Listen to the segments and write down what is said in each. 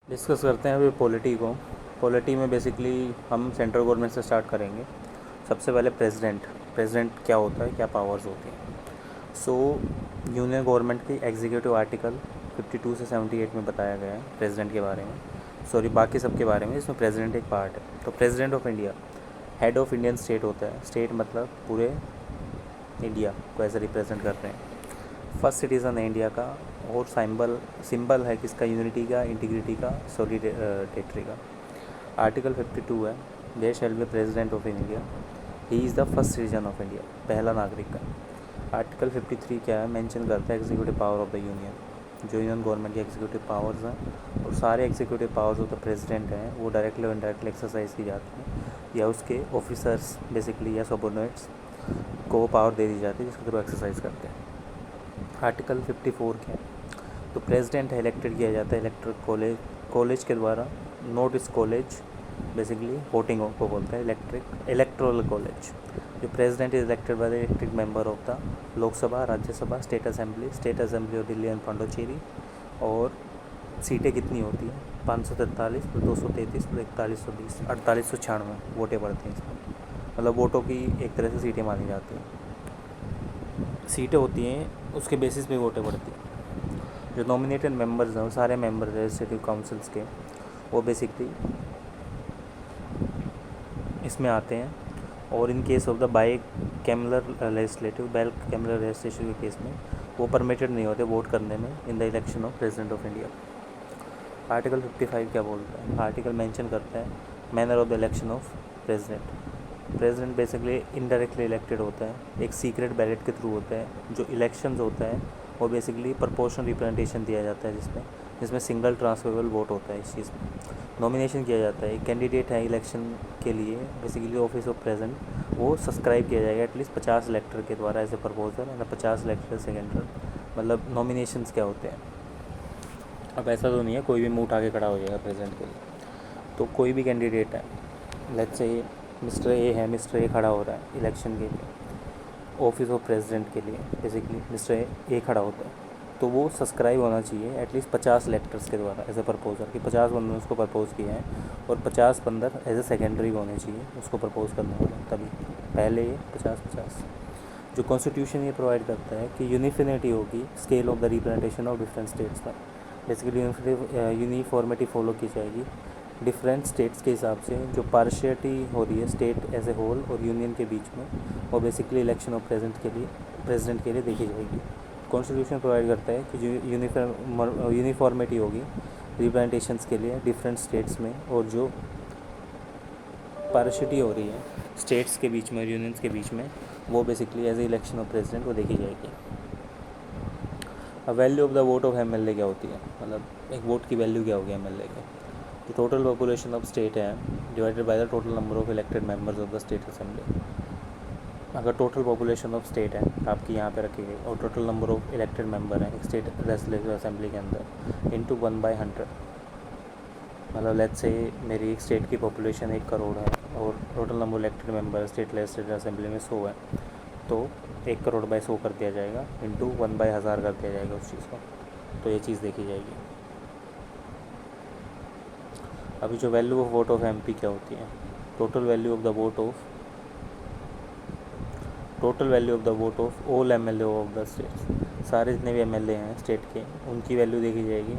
Discuss करते हैं अभी पॉलिटी को। पॉलिटी में बेसिकली हम सेंट्रल गवर्नमेंट से स्टार्ट करेंगे। सबसे पहले प्रेसिडेंट क्या होता है, क्या पावर्स होती हैं। सो यूनियन गवर्नमेंट की एग्जीक्यूटिव आर्टिकल 52 से 78 में बताया गया है प्रेसिडेंट के बारे में, सॉरी बाकी सब के बारे में। इसमें प्रेसिडेंट एक पार्ट है। तो president of India head of Indian state होता है। स्टेट मतलब पूरे इंडिया को ऐसे रिप्रेजेंट कर रहे हैं। फर्स्ट सिटीज़न है इंडिया का, और सिंबल है किसका, यूनिटी का, इंटीग्रिटी का, सॉलिडेरिटी का। आर्टिकल 52 है, there shall be president of India, he is the first citizen of India, पहला नागरिक का। आर्टिकल 53 क्या है, मेंशन करता है executive power of the union, जो यूनियन गवर्नमेंट की एग्जीक्यूटिव पावर्स हैं। और सारे executive powers of the president हैं वो डायरेक्टली और इनडायरेक्टली एक्सरसाइज की जाती हैं, या उसके ऑफिसर्स बेसिकली या सबऑर्डिनेट्स को पावर दे दी जाती है जिसके थ्रू एक्सरसाइज करते हैं। आर्टिकल 54 क्या है, तो प्रेसिडेंट है इलेक्टेड किया जाता है इलेक्ट्रिक कॉलेज के द्वारा। नोट इस कॉलेज बेसिकली वोटिंग को बोलते हैं इलेक्ट्रोल कॉलेज। जो president is elected by the elected member of the Lok Sabha, Rajya Sabha, state assembly of Delhi and Pondicherry. और सीटें कितनी होती हैं, 543 + 233 + 4120, 4896 वोटें पड़ती हैं इसमें। मतलब वोटों की एक तरह से सीटें मानी जाती हैं। सीटें होती हैं उसके बेसिस पे वोटें पड़ती हैं। जो नॉमिनेटेड मेंबर्स हैं वो सारे मेंबर लेजिस्लेटिव काउंसिल्स के, वो बेसिकली इसमें आते हैं। और इन case of the by कैमलर legislation के केस में वो परमिटेड नहीं होते वोट करने में in the election of president of India. Article 55 क्या बोलता है, आर्टिकल मेंशन करता है manner of the election of president basically indirectly elected होता है, एक सीक्रेट बैलेट के थ्रू होता है। जो इलेक्शंस होता है वो बेसिकली प्रोपोर्शनल रिप्रेजेंटेशन दिया जाता है, जिसमें सिंगल ट्रांसफरेबल वोट होता है। इस चीज़ में नॉमिनेशन किया जाता है, एक कैंडिडेट है इलेक्शन के लिए बेसिकली ऑफिस ऑफ प्रेसिडेंट, वो सब्सक्राइब किया जाएगा एटलीस्ट 50 इलेक्टर के द्वारा as a proposal, and 50 elector seconder. मतलब नॉमिनेशंस क्या होते हैं। अब ऐसा तो नहीं है कोई भी मुँह उठा के खड़ा हो जाएगा प्रेसिडेंट के लिए। तो कोई भी कैंडिडेट है, लेट्स से मिस्टर ए है, मिस्टर ए खड़ा हो रहा है इलेक्शन के लिए ऑफिस ऑफ प्रेसिडेंट के लिए, बेसिकली मिस्टर ए खड़ा होता है, तो वो सब्सक्राइब होना चाहिए एटलीस्ट 50 इलेक्टर्स के द्वारा एज ए प्रपोजल, कि 50 बंदों ने उसको प्रपोज़ किया है, और 50 बंदर एज ए सेकेंडरी होने चाहिए उसको प्रपोज़ करने वाले, तभी पहले ये 50-50। जो कॉन्स्टिट्यूशन ये प्रोवाइड करता है कि यूनिफिनिटी होगी scale of the representation of different states में, बेसिकली यूनिफॉर्मिटी फॉलो की जाएगी डिफरेंट स्टेट्स के हिसाब से। जो पार्शियलिटी हो रही है स्टेट एज ए होल और यूनियन के बीच में, वो बेसिकली इलेक्शन ऑफ प्रेसिडेंट के लिए देखी जाएगी। कॉन्स्टिट्यूशन प्रोवाइड करता है कि जो यूनिफॉर्मिटी होगी रिप्रेजेंटेशंस के लिए डिफरेंट स्टेट्स में, और जो पार्शियलिटी हो रही है स्टेट्स के बीच में और यूनियंस के बीच में, वो basically as a election of president वो देखी जाएगी। अब value of the vote of MLA क्या होती है, मतलब एक वोट की वैल्यू क्या होगी एमएलए के। जो टोटल पॉपुलेशन ऑफ स्टेट है divided by the total number of elected members of the state assembly. अगर टोटल पॉपुलेशन ऑफ स्टेट है आपकी यहाँ पे रखी गई, और total number of elected member हैं एक स्टेट लेजिस्लेटिव असेंबली के अंदर इंटू 1/100, मतलब लेट्स से मेरी एक स्टेट की पॉपुलेशन 1 करोड़ है और total number elected member state legislative assembly में 100 है, तो 1 करोड़ बाई 100 कर दिया जाएगा, इंटू 1/1000 कर दिया जाएगा उस चीज़ को। तो ये चीज़ देखी जाएगी। अभी जो value of vote of MP क्या होती है, total value of the vote of all MLA of the state, सारे जितने भी एमएलए हैं स्टेट के उनकी वैल्यू देखी जाएगी।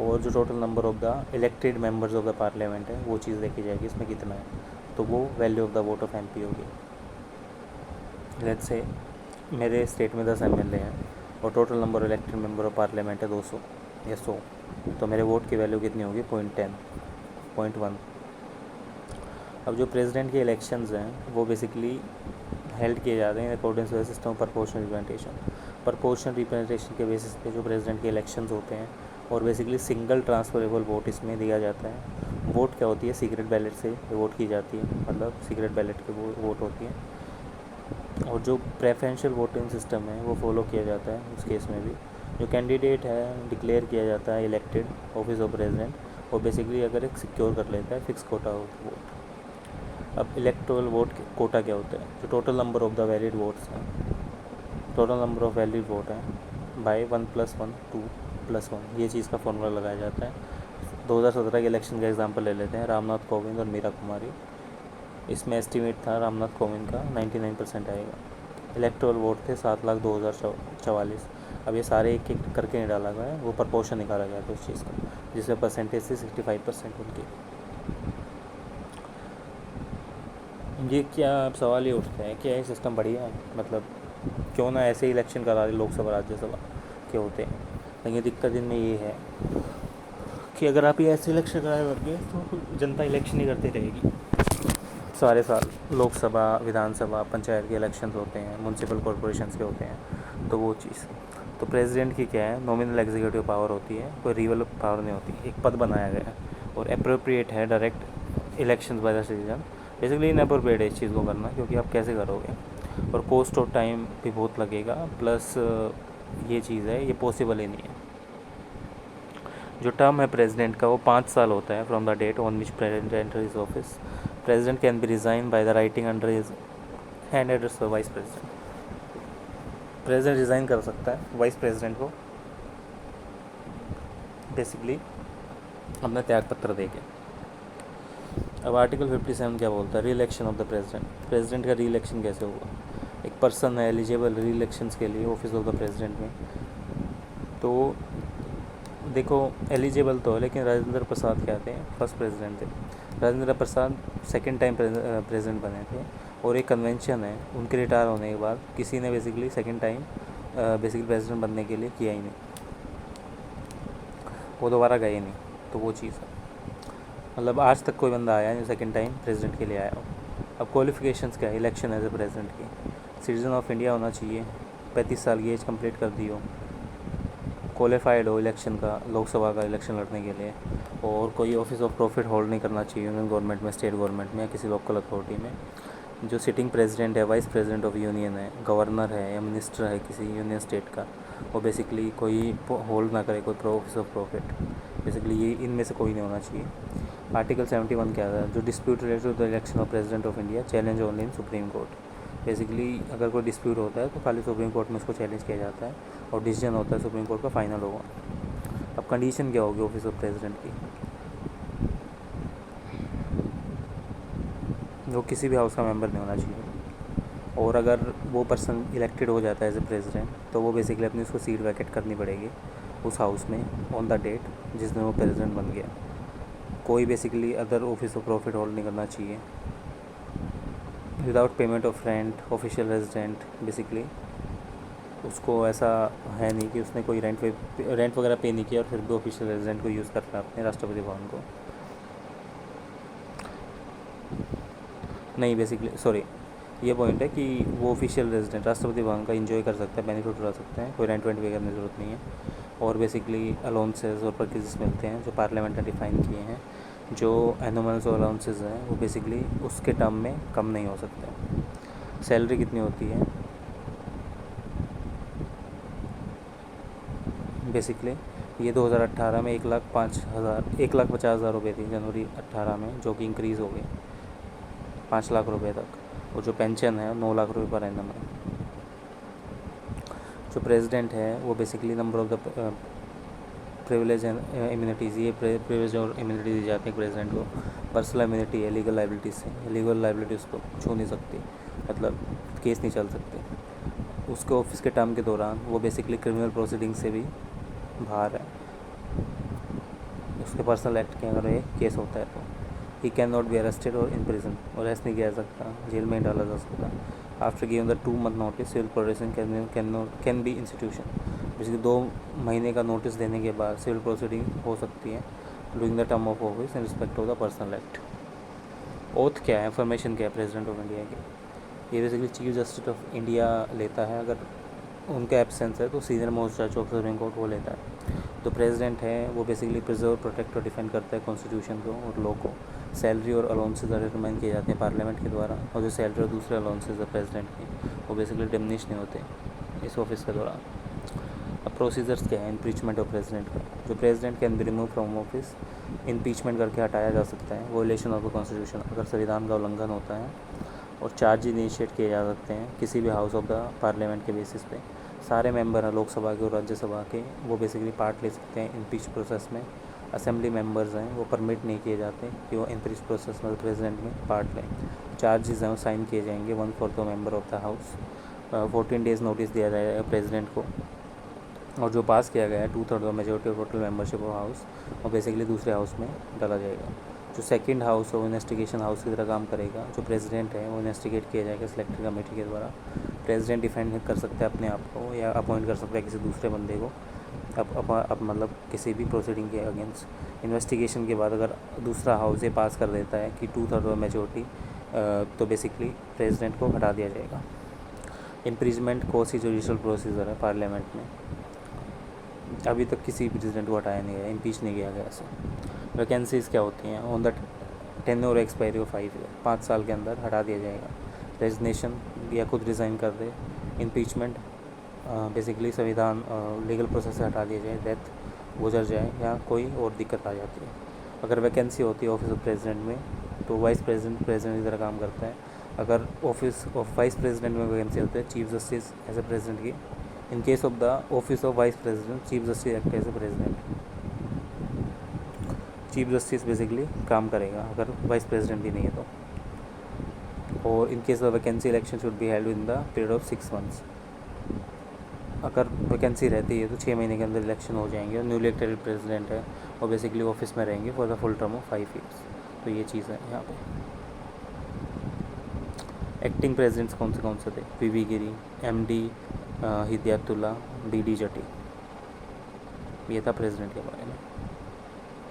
और जो total number of the elected members of the parliament है वो चीज़ देखी जाएगी इसमें कितना है, तो वो value of the vote of MP होगी। लेट्स से मेरे स्टेट में 10 एमएलए हैं और total number elected member of parliament है 200 या 100, तो मेरे वोट की वैल्यू कितनी होगी 0.1। अब जो प्रेसिडेंट के इलेक्शंस हैं वो बेसिकली हेल्ड किए जाते हैं according to system of proportional representation के बेसिस पे जो प्रेसिडेंट के इलेक्शंस होते हैं, और बेसिकली सिंगल ट्रांसफरेबल वोट इसमें दिया जाता है। वोट क्या होती है, सीक्रेट बैलेट से वोट की जाती है, मतलब सीक्रेट बैलेट की वोट होती है। और जो प्रेफरेंशियल वोटिंग सिस्टम है वो फॉलो किया जाता है उस केस में भी। जो कैंडिडेट है डिक्लेयर किया जाता है इलेक्टेड ऑफिस ऑफ प्रेसिडेंट, और बेसिकली अगर एक सिक्योर कर लेता है फिक्स कोटा ऑफ वोट। अब इलेक्टोरल वोट कोटा क्या होता है, जो total number of the valid votes हैं, total number of valid vote हैं बाय 1 + 1 2 + 1, ये चीज़ का फॉर्मूला लगाया जाता है। 2017 के इलेक्शन का एग्जांपल ले लेते हैं, रामनाथ कोविंद और मीरा कुमारी। इसमें एस्टीमेट था रामनाथ कोविंद का 99% आएगा। इलेक्टोरल वोट थे 7,02,044। अब ये सारे एक एक करके नहीं डाला गया है, वो प्रपोर्शन निकाला गया था उस चीज़ का, जिसमें परसेंटेज थी 65% उनकी। ये क्या अब सवाल ये उठते हैं, क्या ये सिस्टम बढ़िया है? मतलब क्यों ना ऐसे ही इलेक्शन करा रहे लोकसभा राज्यसभा के होते हैं। लेकिन दिक्कत इनमें ये है कि अगर आप ये ऐसे इलेक्शन कराने लग गए तो जनता इलेक्शन ही करती रहेगी सारे साल। लोकसभा, विधानसभा, पंचायत के इलेक्शंस होते हैं, म्यूनसिपल कॉरपोरेशंस के होते हैं, तो वो चीज़। तो प्रेसिडेंट की क्या है, नॉमिनल एग्जीक्यूटिव पावर होती है, कोई रियल पावर नहीं होती। एक पद बनाया गया है और अप्रोप्रिएट है direct election by the citizen. Basically inappropriate है इस चीज़ को करना, क्योंकि आप कैसे करोगे, और कॉस्ट ऑफ टाइम भी बहुत लगेगा, प्लस ये चीज़ है, ये पॉसिबल ही नहीं है। जो टर्म है प्रेसिडेंट का वो 5 साल होता है from the date on which president enter his office. President can be resign by the writing under his hand address for vice president. President रिज़ाइन कर सकता है वाइस प्रेसिडेंट को बेसिकली अपना त्याग पत्र दे के। अब आर्टिकल 57 क्या बोलता है, री election of the president. President का री इलेक्शन कैसे होगा? एक पर्सन है एलिजिबल री इलेक्शंस के लिए ऑफिस ऑफ द प्रेसिडेंट में, तो देखो एलिजिबल तो है, लेकिन राजेंद्र प्रसाद क्या थे, फर्स्ट प्रेसिडेंट थे। Rajendra Prasad second time president बने थे, और एक कन्वेंशन है उनके रिटायर होने के बाद किसी ने basically second time basically president बनने के लिए किया ही नहीं, वो दोबारा गए नहीं। तो वो चीज़ है, मतलब आज तक कोई बंदा आया नहीं सेकंड टाइम प्रेसिडेंट के लिए आया हो। अब क्वालिफिकेशंस क्या है इलेक्शन एज ए प्रेसिडेंट की? सिटीजन ऑफ इंडिया होना चाहिए, 35 साल की एज कंप्लीट कर दी हो, क्वालिफाइड हो इलेक्शन का, लोकसभा का इलेक्शन लड़ने के लिए, और कोई ऑफिस ऑफ प्रॉफिट होल्ड नहीं करना चाहिए यूनियन गवर्नमेंट में, स्टेट गवर्नमेंट में, या किसी लोकल अथॉरिटी में। जो सिटिंग प्रेसिडेंट है, वाइस प्रेसिडेंट ऑफ यूनियन है, गवर्नर है, या मिनिस्टर है किसी यूनियन स्टेट का, वो बेसिकली कोई होल्ड ना करे कोई ऑफिस ऑफ प्रॉफिट। बेसिकली ये इनमें से कोई नहीं होना चाहिए। आर्टिकल 71 क्या था, जो dispute related to the election of president of India challenge only in supreme court. Basically अगर कोई डिस्प्यूट होता है तो खाली सुप्रीम कोर्ट में उसको चैलेंज किया जाता है, और डिसीजन होता है सुप्रीम कोर्ट का फाइनल होगा। अब कंडीशन क्या होगी ऑफिस ऑफ प्रेसिडेंट की? वो किसी भी हाउस का मेंबर नहीं होना चाहिए, और अगर वो पर्सन इलेक्टेड हो जाता है एज ए प्रेसिडेंट, तो वो बेसिकली अपनी उसको सीट वैकेट करनी पड़ेगी उस हाउस में ऑन द डेट जिस दिन वो प्रेसिडेंट बन गया। कोई basically other office of profit hold नहीं करना चाहिए without payment of rent, official resident. Basically उसको ऐसा है नहीं कि उसने कोई रेंट वगैरह पे नहीं किया और फिर भी ऑफिशियल रेजिडेंट को यूज़ कर रहा है अपने राष्ट्रपति भवन को। नहीं, बेसिकली सॉरी, ये पॉइंट है कि वो ऑफिशियल रेजिडेंट राष्ट्रपति भवन का एंजॉय कर सकता है, बेनिफिट उठा सकते हैं, कोई रेंट वेंट पे करने की ज़रूरत नहीं है। और बेसिकली अलाउंसेस और पैकेजेस मिलते हैं जो पार्लियामेंट ने डिफाइन किए हैं। जो एनुअल्स और अलाउंसेस हैं वो बेसिकली उसके टर्म में कम नहीं हो सकते। सैलरी कितनी होती है? बेसिकली ये 2018 में 1,50,000 रुपये थी जनवरी 18 में, जो कि इंक्रीज़ हो गई 5 लाख रुपए तक। और जो पेंशन है 9 लाख रुपए पर एनम है। जो प्रेसिडेंट है वो basically number of the privilege and immunities, ये प्रिविलेज और इम्यूनिटी दी जाती है प्रेसिडेंट को। पर्सनल इम्यूनिटी है लीगल लाइबिलिटीज़ से, लीगल लाइबिलिटी उसको छू नहीं सकती, मतलब केस नहीं चल सकते उसके ऑफिस के टर्म के दौरान। वो बेसिकली क्रिमिनल प्रोसीडिंग से भी बाहर है, उसके पर्सनल एक्ट के अगर ये केस होता है तो he can not be arrested और इन प्रिजन, और अरेस्ट नहीं किया जा सकता, जेल में ही डाला जा सकता। After giving the 2 month notice civil processing can be institution. Basically 2 महीने का नोटिस देने के बाद सिविल प्रोसीडिंग हो सकती है during the term of office in respect of the personal act. Oath क्या है, इन्फॉर्मेशन क्या है प्रेसिडेंट ऑफ इंडिया की? ये basically chief justice of India लेता है, अगर उनका एब्सेंस है तो सीनियर मोस्ट जज ऑफ सुप्रीम कोर्ट वो लेता है। तो प्रेसिडेंट है वो बेसिकली प्रिजर्व, प्रोटेक्ट और डिफेंड करता है कॉन्स्टिट्यूशन को और लॉ को। सैलरी और अलाउंसेज डिटरमाइन किए जाते हैं पार्लियामेंट के द्वारा, और जो सैलरी और दूसरे अलाउंसेज है प्रेसिडेंट की वो बेसिकली डिमिनिश नहीं होते इस ऑफिस के दौरान। अब प्रोसीजर्स क्या है इम्पीचमेंट ऑफ प्रेसिडेंट का? जो president can be remove from office, impeachment करके हटाया जा सकता है, वोलेशन ऑफ द कॉन्स्टिट्यूशन, अगर संविधान का उल्लंघन होता है, और चार्ज इनिशिएट किए जा सकते हैं किसी भी हाउस ऑफ द पार्लियामेंट के बेसिस पे। सारे मेंबर हैं लोकसभा के और राज्यसभा के, वो बेसिकली पार्ट ले सकते हैं इम्पीच प्रोसेस में, असेंबली मेंबर्स हैं वो परमिट नहीं किए जाते कि वो इन प्रोसेस में प्रेसिडेंट में पार्ट लें। चार्जेस हैं वो साइन किए जाएंगे 1/4 member of the house. 14 days notice दिया जाएगा प्रेसिडेंट को, और जो पास किया गया है 2/3 majority of total membership of house और बेसिकली दूसरे हाउस में डाला जाएगा। जो सेकंड हाउस है वो इन्वेस्टिगेशन हाउस की तरह काम करेगा। जो प्रेसिडेंट है वो इन्वेस्टिगेट किया जाएगा सिलेक्टेड कमेटी के द्वारा। प्रेसिडेंट डिफेंड कर सकता है अपने आप को या अपॉइंट कर सकता है किसी दूसरे बंदे को अब मतलब किसी भी प्रोसीडिंग के अगेंस्ट। इन्वेस्टिगेशन के बाद अगर दूसरा हाउस ये पास कर देता है कि 2/3 मेजोरिटी, तो बेसिकली प्रेसिडेंट को हटा दिया जाएगा। इम्पीचमेंट कोर्स ही जुडिशल प्रोसीजर है पार्लियामेंट में। अभी तक किसी प्रेसिडेंट को हटाया नहीं गया, इम्पीच नहीं किया गया ऐसे। वैकेंसीज़ क्या होती हैं? On the tenure expiry of 5 year, 5 साल के अंदर हटा दिया जाएगा। रेजिग्नेशन या खुद रिज़ाइन कर दे। इम्पीचमेंट बेसिकली संविधान लीगल प्रोसेस से हटा दिया जाए, डेथ गुजर जाए या कोई और दिक्कत आ जाती है। अगर वैकेंसी होती है ऑफिस ऑफ प्रेसिडेंट में तो वाइस प्रेसिडेंट की तरह काम करता है। अगर ऑफिस ऑफ वाइस प्रेसिडेंट में वैकेंसी होती है chief justice as a president की। In case of the office of vice president chief justice act as a president. Chief justice basically काम करेगा अगर वाइस प्रेसिडेंट ही नहीं है तो। और इन case of vacancy election should be held in the period of 6 months. अगर vacancy रहती है तो 6 महीने के अंदर इलेक्शन हो जाएंगे और न्यूली इलेक्टेड प्रेसिडेंट है और बेसिकली ऑफिस में रहेंगे for the full term of 5 years. तो ये चीज़ है यहाँ पे। एक्टिंग प्रेसिडेंट्स कौन से थे? पीवी गिरी, एमडी हिदायतुल्ला, डीडी जटी। ये था प्रेसिडेंट के बारे में।